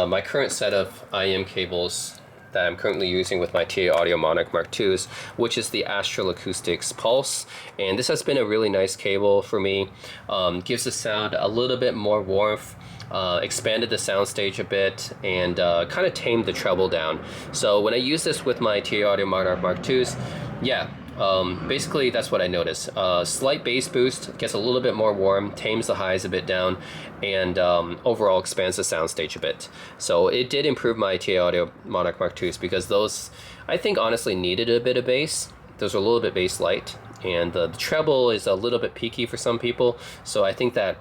my current set of IEM cables that I'm currently using with my TA Audio Monarch Mark IIs, which is the Astral Acoustics Pulse. And this has been a really nice cable for me. Gives the sound a little bit more warmth, expanded the soundstage a bit, and kind of tamed the treble down. So when I use this with my TA Audio Monarch Mark IIs, yeah, basically that's what I notice. Slight bass boost, gets a little bit more warm, tames the highs a bit down, and overall expands the soundstage a bit. So it did improve my TA Audio Monarch Mark IIs because those, I think, honestly needed a bit of bass. Those are a little bit bass light, and the treble is a little bit peaky for some people. So I think that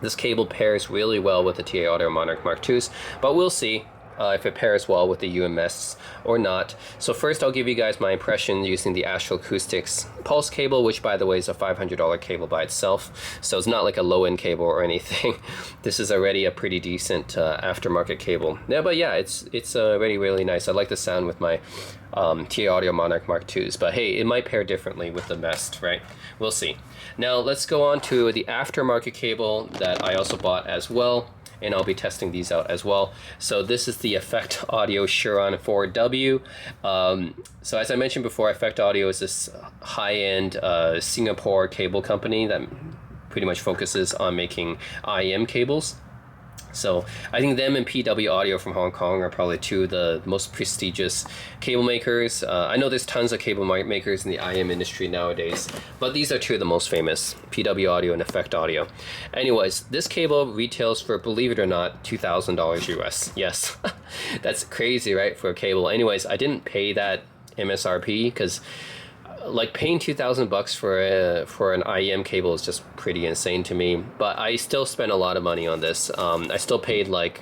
this cable pairs really well with the TA Audio Monarch Mark IIs, but we'll see if it pairs well with the UMS or not. So first I'll give you guys my impression using the Astral Acoustics Pulse cable, which by the way is a $500 cable by itself. So it's not like a low-end cable or anything. This is already a pretty decent aftermarket cable. Yeah, but yeah, it's already really nice. I like the sound with my TA Audio Monarch Mark IIs, but hey, it might pair differently with the Mest, right? We'll see. Now let's go on to the aftermarket cable that I also bought as well, and I'll be testing these out as well. So this is the Effect Audio Chiron 4W. So as I mentioned before, Effect Audio is this high-end Singapore cable company that pretty much focuses on making IEM cables. So I think them and PW Audio from Hong Kong are probably two of the most prestigious cable makers. I know there's tons of cable makers in the IEM industry nowadays, but these are two of the most famous, PW Audio and Effect Audio. Anyways, this cable retails for, believe it or not, $2,000 US. Yes, that's crazy, right, for a cable. Anyways, I didn't pay that MSRP because like paying $2,000 for an IEM cable is just pretty insane to me. But I still spent a lot of money on this. I still paid like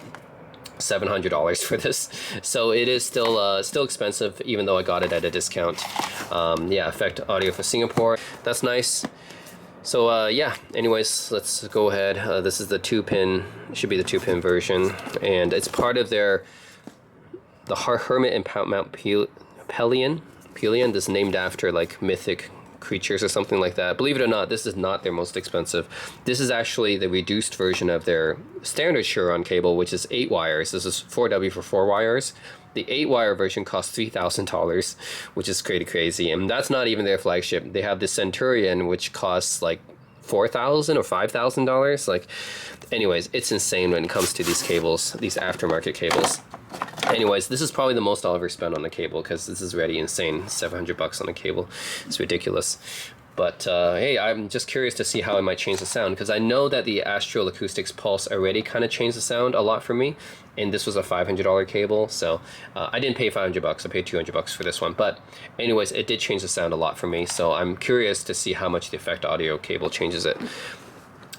$700 for this, so it is still expensive, even though I got it at a discount. Yeah, Effect Audio for Singapore. That's nice. So yeah, anyways, let's go ahead. This is the 2-pin, should be the 2-pin version, and it's part of the Hermit and Mount Pelion. This is named after like mythic creatures or something like that. Believe it or not, this is not their most expensive. This is actually the reduced version of their standard Chiron cable, which is 8 wires. This is 4W for 4 wires. The 8-wire version costs $3,000, which is pretty crazy. And that's not even their flagship. They have the Centurion, which costs like $4,000 or $5,000. Like, anyways, it's insane when it comes to these cables, these aftermarket cables. Anyways, this is probably the most I'll ever spend on a cable because this is already insane. $700 on a cable. It's ridiculous. But hey, I'm just curious to see how it might change the sound, because I know that the Astral Acoustics Pulse already kind of changed the sound a lot for me, and this was a $500 cable, so I didn't pay $500. I paid $200 for this one. But anyways, it did change the sound a lot for me, so I'm curious to see how much the Effect Audio cable changes it.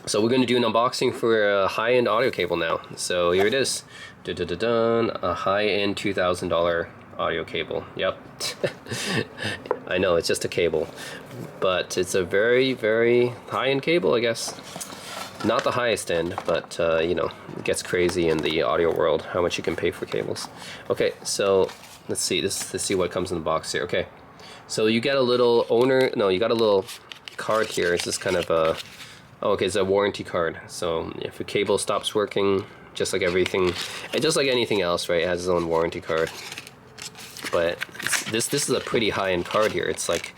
So we're going to do an unboxing for a high-end audio cable now. So here it is. Dun, a high-end $2,000 audio cable. Yep. I know, it's just a cable, but it's a very, very high-end cable, I guess. Not the highest end, but you know, it gets crazy in the audio world how much you can pay for cables. Okay, so let's see. Let's see what comes in the box here. Okay, so you get a little you got a little card here. It's just kind of a, oh, okay, it's a warranty card. So if your cable stops working, just like everything, and just like anything else, right, it has its own warranty card. But this is a pretty high-end card here. It's like,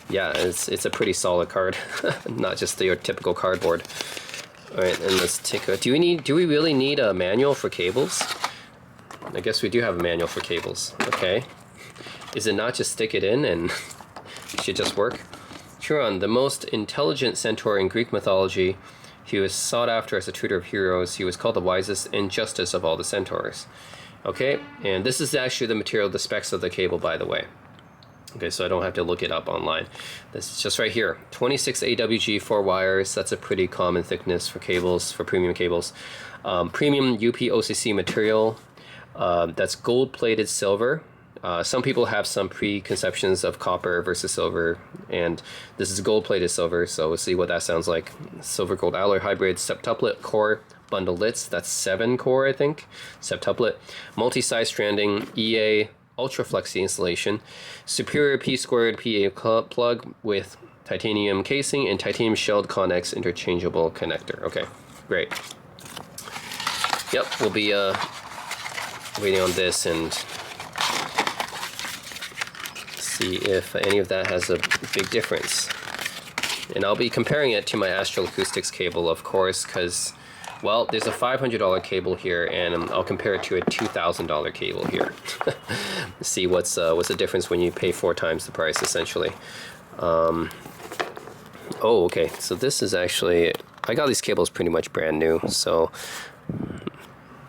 yeah, it's a pretty solid card, not just your typical cardboard. All right, and let's take a. Do we really need a manual for cables? I guess we do have a manual for cables. Okay, is it not just stick it in and it should just work? Chiron, the most intelligent centaur in Greek mythology, he was sought after as a tutor of heroes. He was called the wisest and justest of all the centaurs. Okay, and this is actually the material, the specs of the cable, by the way. Okay, so I don't have to look it up online. This is just right here. 26 AWG, 4 wires. That's a pretty common thickness for cables, for premium cables. Premium UP OCC material. That's gold-plated silver. Some people have some preconceptions of copper versus silver, and this is gold-plated silver, so we'll see what that sounds like. Silver-gold alloy hybrid septuplet core bundle lits. That's 7 core, I think. Septuplet. Multi-size stranding EA ultra flexi insulation. Superior P-squared PA plug with titanium casing and titanium shelled connex interchangeable connector. Okay, great. yep, we'll be waiting on this and see if any of that has a big difference. And I'll be comparing it to my Astral Acoustics cable, of course, because, well, there's a $500 cable here, and I'll compare it to a $2,000 cable here. See what's the difference when you pay 4 times the price, essentially. Oh, okay, so this is actually, I got these cables pretty much brand new, so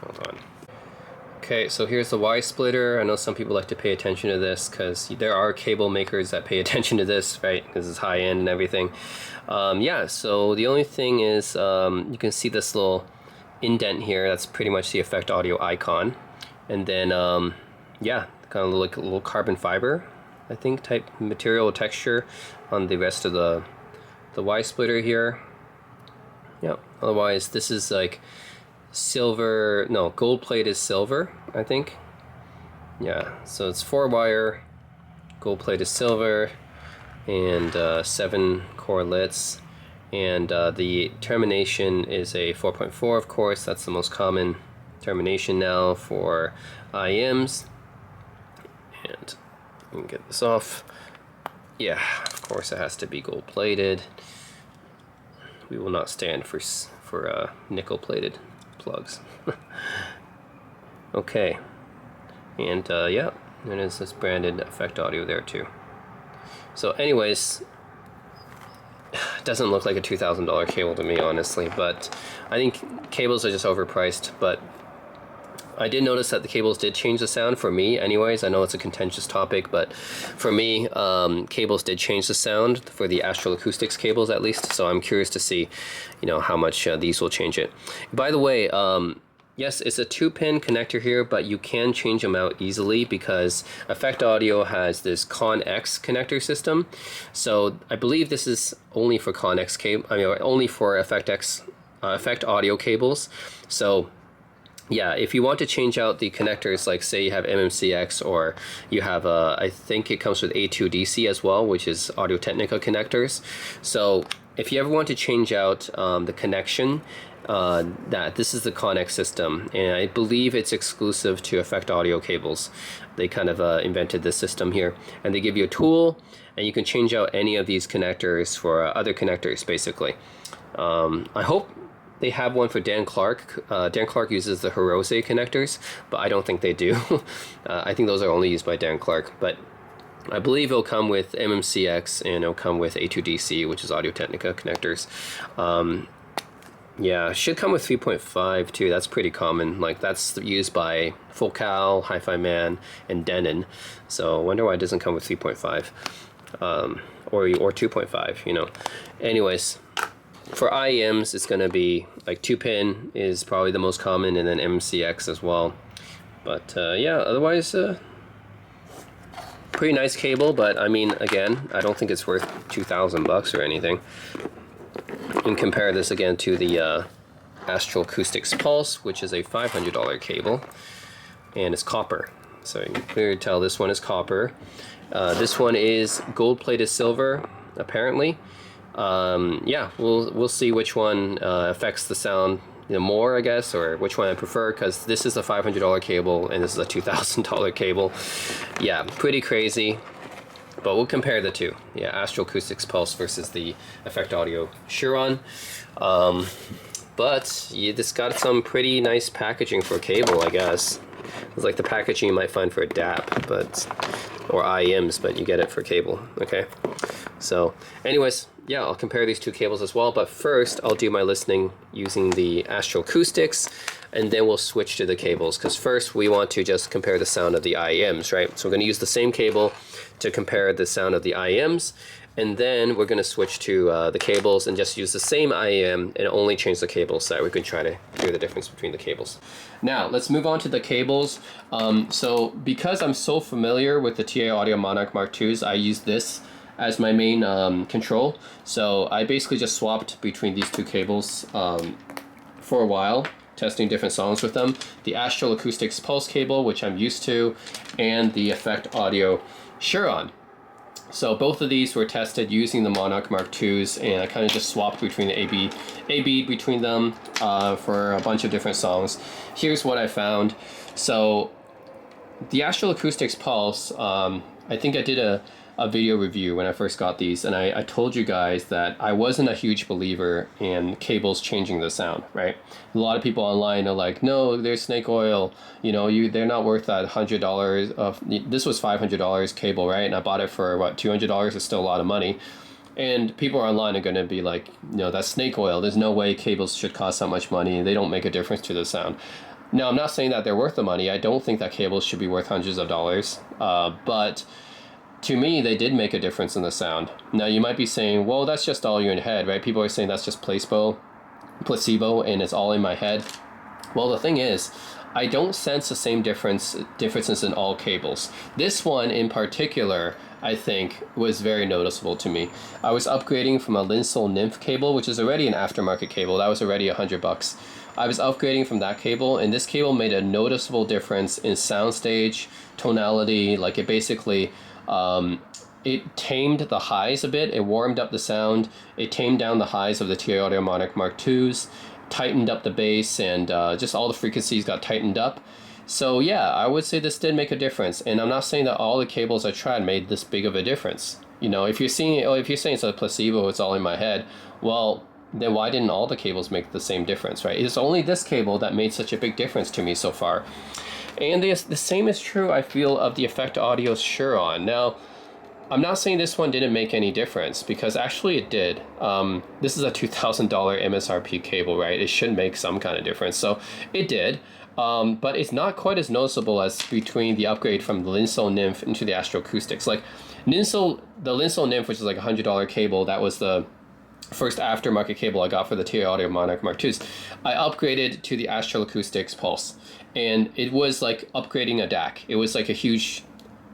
hold on. Okay, so here's the Y splitter. I know some people like to pay attention to this because there are cable makers that pay attention to this, right? Because it's high end and everything. Yeah, so the only thing is you can see this little indent here. That's pretty much the Effect Audio icon. And then, yeah, kind of like a little carbon fiber, I think, type material texture on the rest of the Y splitter here. Yeah, otherwise this is like silver, no, gold plate is silver, I think. Yeah, so it's 4-wire, gold plate is silver, and 7 correlates, and the termination is a 4.4, of course. That's the most common termination now for IEMs. And we can get this off. Yeah, of course it has to be gold plated. We will not stand for nickel plated plugs. Okay, and yeah, and it's this branded Effect Audio there too. So anyways, it doesn't look like a $2,000 cable to me, honestly, but I think cables are just overpriced. But I did notice that the cables did change the sound for me anyways. I know it's a contentious topic, but for me, cables did change the sound for the Astral Acoustics cables, at least. So I'm curious to see, you know, how much these will change it. By the way, yes, it's a 2-pin connector here, but you can change them out easily because Effect Audio has this Con-X connector system. So I believe this is only for Con-X cable. I mean, only for Effect Audio cables. So yeah, if you want to change out the connectors, like say you have MMCX, or you have I think it comes with A2DC as well, which is Audio-Technica connectors. So if you ever want to change out the connection, this is the Con-X system, and I believe it's exclusive to Effect Audio cables. They kind of invented this system here, and they give you a tool, and you can change out any of these connectors for other connectors, basically. I hope they have one for Dan Clark. Dan Clark uses the Hirose connectors, but I don't think they do. I think those are only used by Dan Clark, but I believe it'll come with MMCX, and it'll come with A2DC, which is Audio-Technica connectors. Yeah, should come with 3.5 too. That's pretty common. Like, that's used by Focal, Hi-Fi Man, and Denon. So I wonder why it doesn't come with 3.5 or 2.5, you know. Anyways, for IEMs, it's going to be like 2-pin is probably the most common, and then MCX as well. But yeah, otherwise, pretty nice cable. But I mean, again, I don't think it's worth $2,000 or anything. And compare this again to the Astral Acoustics Pulse, which is a $500 cable, and it's copper. So you can clearly tell this one is copper. This one is gold-plated silver, apparently. Yeah, we'll see which one affects the sound, you know, more, I guess, or which one I prefer, because this is a $500 cable and this is a $2,000 cable. Yeah, pretty crazy. But we'll compare the two. Yeah, Astral Acoustics Pulse versus the Effect Audio Chiron. But you just got some pretty nice packaging for a cable, I guess. It's like the packaging you might find for a DAP, or IEMs, but you get it for cable. Okay. So, anyways, yeah, I'll compare these two cables as well. But first, I'll do my listening using the Astral Acoustics, and then we'll switch to the cables. Because first, we want to just compare the sound of the IEMs, right? So we're going to use the same cable to compare the sound of the IEMs, and then we're going to switch to the cables and just use the same IEM and only change the cables so that we can try to hear the difference between the cables. Now let's move on to the cables. So because I'm so familiar with the TA Audio Monarch Mark IIs, I use this as my main control. So I basically just swapped between these two cables for a while, testing different songs with them. The Astral Acoustics Pulse cable, which I'm used to, and the Effect Audio Chiron. So both of these were tested using the Monarch Mark IIs, and I kind of just swapped between the A-B between them for a bunch of different songs. Here's what I found. So the Astral Acoustics Pulse, I think I did a video review when I first got these, and I told you guys that I wasn't a huge believer in cables changing the sound, right? A lot of people online are like, no, there's snake oil, you know, they're not worth that $100 of, this was $500 cable, right? And I bought it for what, $200? It's still a lot of money. And people online are going to be like, no, that's snake oil. There's no way cables should cost that much money. They don't make a difference to the sound. Now, I'm not saying that they're worth the money. I don't think that cables should be worth hundreds of dollars. But to me, they did make a difference in the sound. Now, you might be saying, well, that's just all in your head, right? People are saying that's just placebo, and it's all in my head. Well, the thing is, I don't sense the same differences in all cables. This one in particular, I think, was very noticeable to me. I was upgrading from a Linsol Nymph cable, which is already an aftermarket cable. That was already $100. I was upgrading from that cable, and this cable made a noticeable difference in soundstage, tonality. Like, it basically, it tamed the highs a bit. It warmed up the sound. It tamed down the highs of the TI Audio Monarch Mark IIs, tightened up the bass, and just all the frequencies got tightened up. So yeah, I would say this did make a difference. And I'm not saying that all the cables I tried made this big of a difference. You know, if you're saying it's a placebo, it's all in my head, well, then why didn't all the cables make the same difference, right? It's only this cable that made such a big difference to me so far. And the same is true, I feel, of the Effect Audio Chiron. Now, I'm not saying this one didn't make any difference, because actually it did. This is a $2,000 MSRP cable, right? It should make some kind of difference. So it did. But it's not quite as noticeable as between the upgrade from the Linsol Nymph into the Astral Acoustics. Like the Linsol Nymph, which is like a $100 cable, that was the first aftermarket cable I got for the TI Audio Monarch Mark IIs. I upgraded to the Astral Acoustics Pulse, and it was like upgrading a DAC. It was like a huge,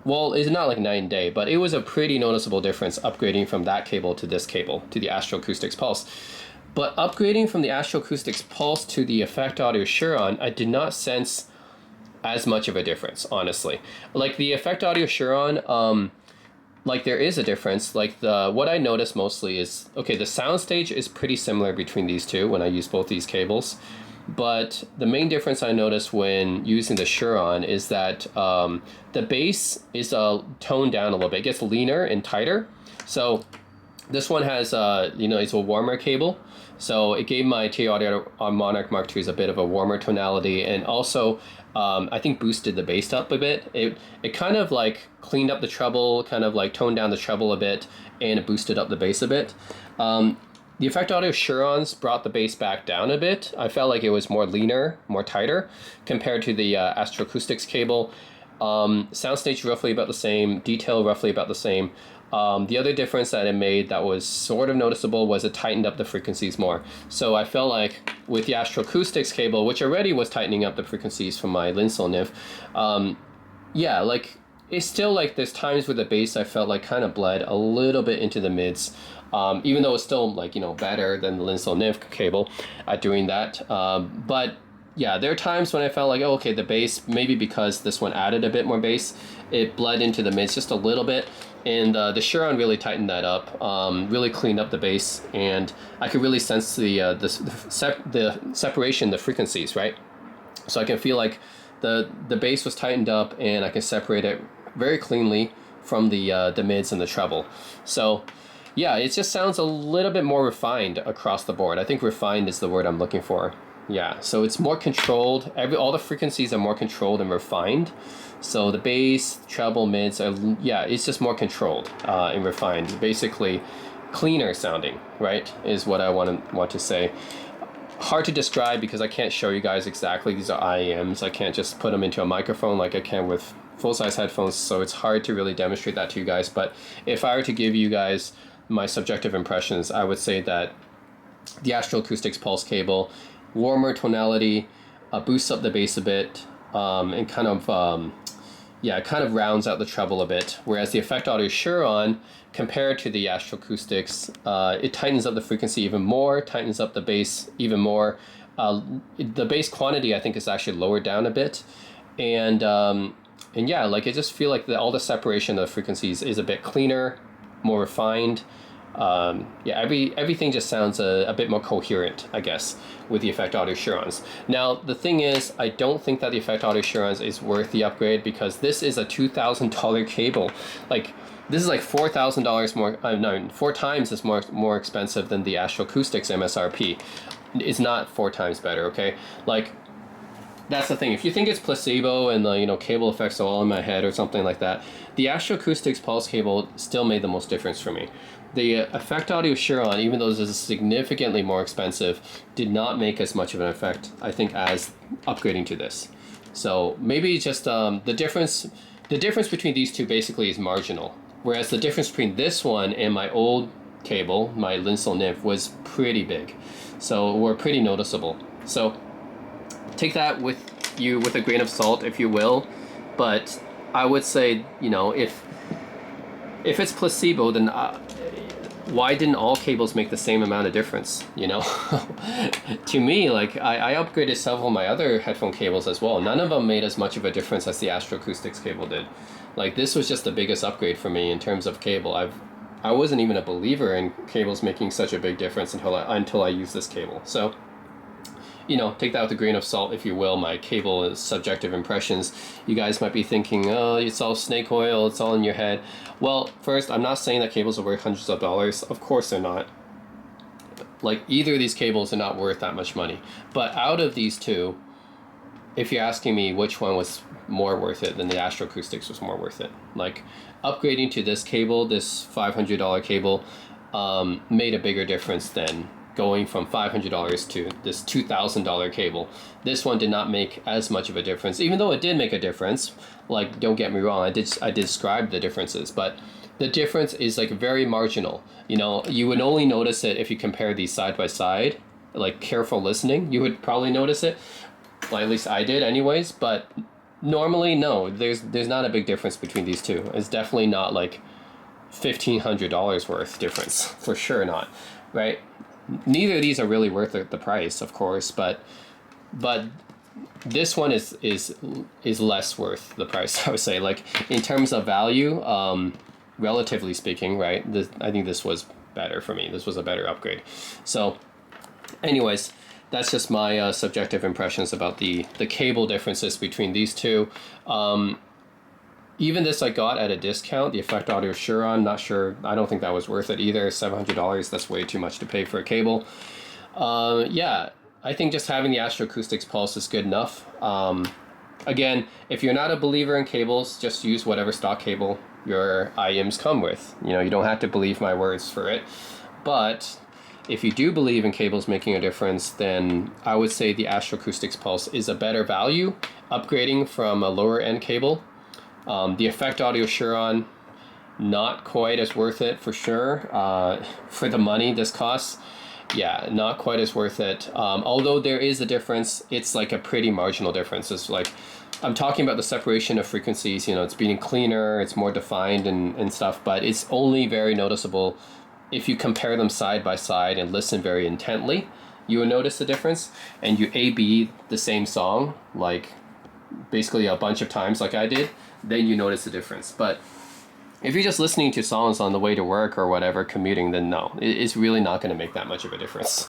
well, it's not like night and day, but it was a pretty noticeable difference upgrading from that cable to this cable, to the Astral Acoustics Pulse. But upgrading from the Astral Acoustics Pulse to the Effect Audio Chiron, I did not sense as much of a difference, honestly. Like the Effect Audio Chiron, like there is a difference. Like what I noticed mostly is, okay, the soundstage is pretty similar between these two when I use both these cables. But the main difference I noticed when using the Chiron is that the bass is toned down a little bit. It gets leaner and tighter. So this one has, it's a warmer cable. So it gave my TI Audio Monarch Mark IIs a bit of a warmer tonality, and also I think boosted the bass up a bit. It kind of like cleaned up the treble, kind of like toned down the treble a bit, and it boosted up the bass a bit. The Effect Audio Chirons brought the bass back down a bit. I felt like it was more leaner, more tighter compared to the Astral Acoustics cable. Soundstage roughly about the same, detail roughly about the same. The other difference that it made that was sort of noticeable was it tightened up the frequencies more. So I felt like with the Astral Acoustics cable, which already was tightening up the frequencies from my Linsol Nymph, yeah, like it's still like there's times where the bass I felt like kind of bled a little bit into the mids. Even though it's still like, better than the Linsol Nymph cable at doing that. But yeah, there are times when I felt like, oh, okay, the bass, maybe because this one added a bit more bass, it bled into the mids just a little bit. And the Chiron really tightened that up, really cleaned up the bass, and I could really sense the separation, the frequencies, right? So I can feel like the bass was tightened up, and I can separate it very cleanly from the mids and the treble. So yeah, it just sounds a little bit more refined across the board. I think refined is the word I'm looking for. Yeah, so it's more controlled. All the frequencies are more controlled and refined. So the bass, treble, mids are, it's just more controlled and refined. Basically, cleaner sounding, right? Is what I want to say. Hard to describe because I can't show you guys exactly. These are IEMs. I can't just put them into a microphone like I can with full-size headphones. So it's hard to really demonstrate that to you guys. But if I were to give you guys my subjective impressions, I would say that the Astral Acoustics Pulse cable, warmer tonality, boosts up the bass a bit, and kind of rounds out the treble a bit. Whereas the Effect Audio Chiron, compared to the Astral Acoustics, it tightens up the frequency even more, tightens up the bass even more. The bass quantity, I think, is actually lowered down a bit. And And yeah, like I just feel like all the separation of frequencies is a bit cleaner, more refined. Yeah, everything just sounds a bit more coherent, I guess, with the Effect Audio Chirons. Now, the thing is, I don't think that the Effect Audio Chirons is worth the upgrade because this is a $2,000 cable. Like, this is like $4,000 more, no, 4 times as more expensive than the Astral Acoustics MSRP. It's not 4 times better, okay? Like, that's the thing. If you think it's placebo and the cable effects are all in my head or something like that, the Astral Acoustics Pulse cable still made the most difference for me. The Effect Audio Chiron, even though this is significantly more expensive, did not make as much of an effect, I think, as upgrading to this. So maybe just the difference between these two basically is marginal. Whereas the difference between this one and my old cable, my Linsel Nymph, was pretty big. So were pretty noticeable. So take that with a grain of salt, if you will. But I would say, if it's placebo, then why didn't all cables make the same amount of difference? To me, like I upgraded several of my other headphone cables as well. None of them made as much of a difference as the Astral Acoustics cable did. Like, this was just the biggest upgrade for me in terms of cable. I wasn't even a believer in cables making such a big difference until I used this cable. So, take that with a grain of salt, if you will. My cable is subjective impressions. You guys might be thinking, oh, it's all snake oil, it's all in your head. Well, first, I'm not saying that cables are worth hundreds of dollars. Of course they're not. Like, either of these cables are not worth that much money. But out of these two, if you're asking me which one was more worth it, then the Astral Acoustics was more worth it. Like, upgrading to this cable, this $500 cable, made a bigger difference than going from $500 to this $2,000 cable. This one did not make as much of a difference, even though it did make a difference. Like, don't get me wrong, I did describe the differences, but the difference is like very marginal. You would only notice it if you compare these side by side. Like, careful listening, you would probably notice it. Well, at least I did anyways, but normally, no, there's not a big difference between these two. It's definitely not like $1,500 worth difference, for sure not, right? Neither of these are really worth the price, of course, but this one is less worth the price, I would say. Like, in terms of value, relatively speaking, right? I think this was better for me. This was a better upgrade. So, anyways, that's just my subjective impressions about the cable differences between these two. Even this I got at a discount, the Effect Audio Chiron, not sure, I don't think that was worth it either. $700, that's way too much to pay for a cable. Yeah, I think just having the Astral Acoustics Pulse is good enough. Again, if you're not a believer in cables, just use whatever stock cable your IEMs come with. You don't have to believe my words for it. But if you do believe in cables making a difference, then I would say the Astral Acoustics Pulse is a better value, upgrading from a lower end cable. The Effect Audio Chiron, not quite as worth it for sure. For the money this costs, yeah, not quite as worth it. Although there is a difference, it's like a pretty marginal difference. It's like, I'm talking about the separation of frequencies, it's being cleaner, it's more defined and stuff, but it's only very noticeable if you compare them side by side and listen very intently. You will notice the difference, and you A/B the same song, like basically a bunch of times like I did, then you notice the difference. But if you're just listening to songs on the way to work or whatever, commuting, then no, it's really not going to make that much of a difference.